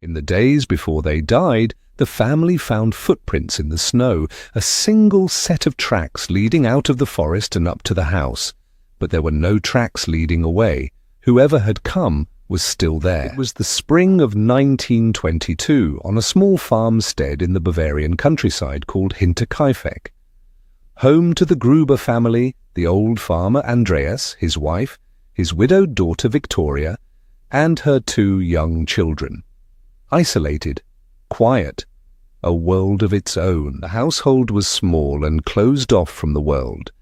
In the days before they died, the family found footprints in the snow, a single set of tracks leading out of the forest and up to the house. But there were no tracks leading away. Whoever had come was still there. It was the spring of 1922 on a small farmstead in the Bavarian countryside called Hinterkaifeck. Home to the Gruber family, the old farmer Andreas, his wife, his widowed daughter Victoria, and her 2 young children. Isolated, quiet, a world of its own. The household was small and closed off from the world.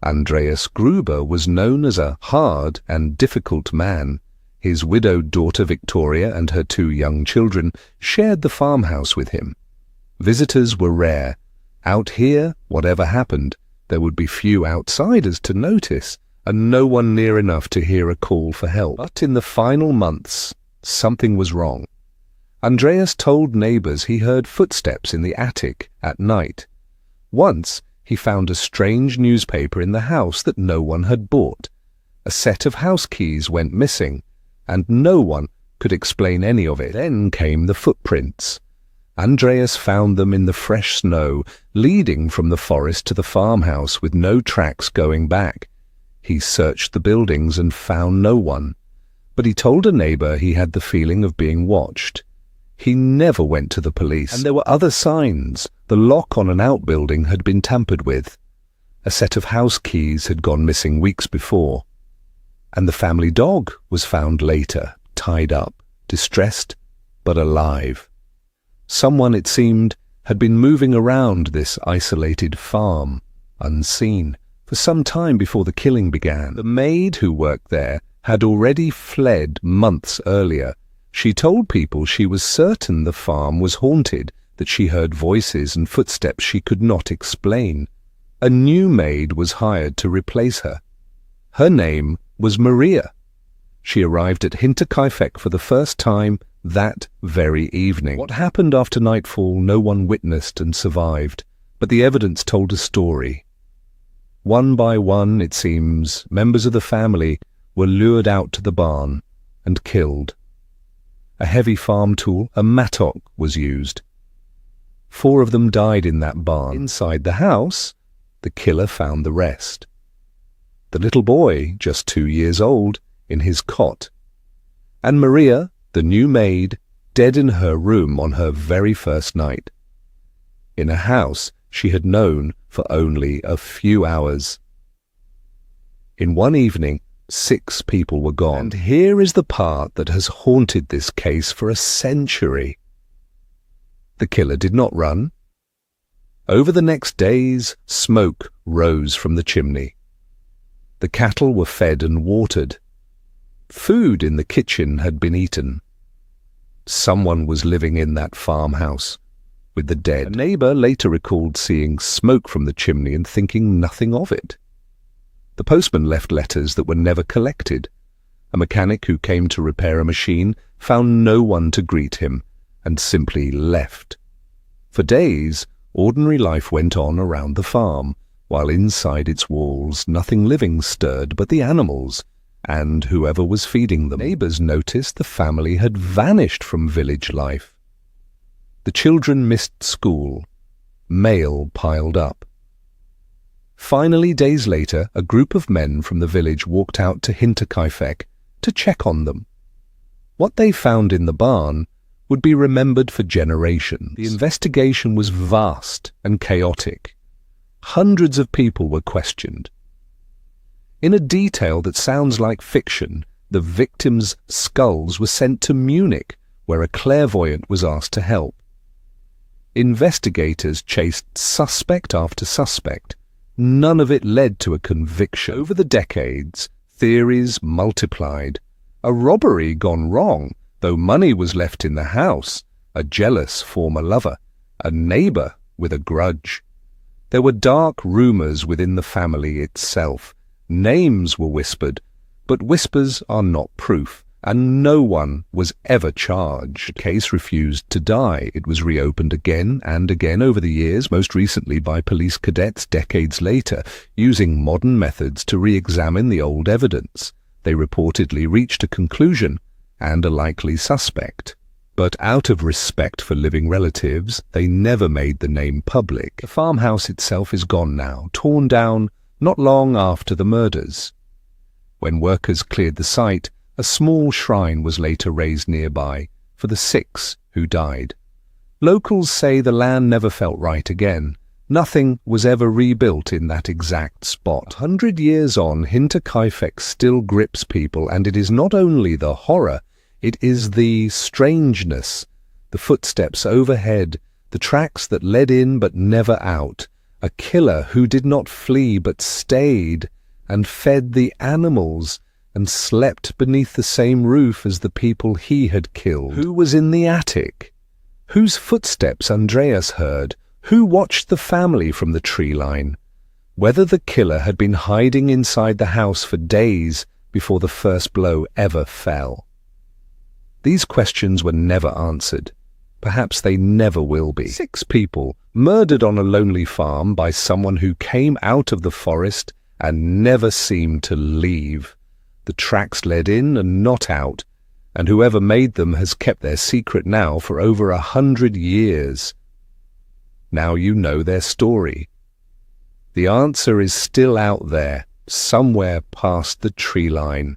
Andreas Gruber was known as a hard and difficult man. His widowed daughter Victoria and her 2 young children shared the farmhouse with him. Visitors were rare. Out here, whatever happened, there would be few outsiders to notice, and no one near enough to hear a call for help. But in the final months, something was wrong. Andreas told neighbors he heard footsteps in the attic at night. Once, he found a strange newspaper in the house that no one had bought. A set of house keys went missing, and no one could explain any of it. Then came the footprints. Andreas found them in the fresh snow, leading from the forest to the farmhouse with no tracks going back. He searched the buildings and found no one, but he told a neighbor he had the feeling of being watched. He never went to the police, and there were other signs. The lock on an outbuilding had been tampered with. A set of house keys had gone missing weeks before. And the family dog was found later, tied up, distressed, but alive. Someone, it seemed, had been moving around this isolated farm, unseen, for some time before the killing began. The maid who worked there had already fled months earlier. She told people she was certain the farm was haunted, that she heard voices and footsteps she could not explain. A new maid was hired to replace her. Her name was Maria. She arrived at Hinterkaifeck for the first time that very evening. What happened after nightfall no one witnessed and survived, but the evidence told a story. One by one, it seems, members of the family were lured out to the barn and killed. A heavy farm tool, a mattock, was used. 4 of them died in that barn. Inside the house, the killer found the rest. The little boy, just 2 years old, in his cot, and Maria, the new maid, dead in her room on her very first night, in a house she had known for only a few hours. In one evening, 6 people were gone. And here is the part that has haunted this case for a century. The killer did not run. Over the next days, smoke rose from the chimney. The cattle were fed and watered. Food in the kitchen had been eaten. Someone was living in that farmhouse with the dead. A neighbor later recalled seeing smoke from the chimney and thinking nothing of it. The postman left letters that were never collected. A mechanic who came to repair a machine found no one to greet him and simply left. For days, ordinary life went on around the farm, while inside its walls nothing living stirred but the animals and whoever was feeding them. Neighbors noticed the family had vanished from village life. The children missed school. Mail piled up. Finally, days later, a group of men from the village walked out to Hinterkaifeck to check on them. What they found in the barn would be remembered for generations. The investigation was vast and chaotic. Hundreds of people were questioned. In a detail that sounds like fiction, the victims' skulls were sent to Munich, where a clairvoyant was asked to help. Investigators chased suspect after suspect. None of it led to a conviction. Over the decades, theories multiplied. A robbery gone wrong, though money was left in the house, a jealous former lover, a neighbor with a grudge. There were dark rumors within the family itself. Names were whispered, but whispers are not proof, and no one was ever charged. The case refused to die. It was reopened again and again over the years, most recently by police cadets decades later, using modern methods to re-examine the old evidence. They reportedly reached a conclusion and a likely suspect. But out of respect for living relatives, they never made the name public. The farmhouse itself is gone now, torn down not long after the murders. When workers cleared the site, a small shrine was later raised nearby for the 6 who died. Locals say the land never felt right again. Nothing was ever rebuilt in that exact spot. 100 years on, Hinterkaifeck still grips people, and it is not only the horror, it is the strangeness, the footsteps overhead, the tracks that led in but never out, a killer who did not flee but stayed and fed the animals and slept beneath the same roof as the people he had killed. Who was in the attic? Whose footsteps Andreas heard? Who watched the family from the tree line? Whether the killer had been hiding inside the house for days before the first blow ever fell. These questions were never answered. Perhaps they never will be. 6 people murdered on a lonely farm by someone who came out of the forest and never seemed to leave. The tracks led in and not out, and whoever made them has kept their secret now for over 100 years. Now you know their story. The answer is still out there, somewhere past the tree line.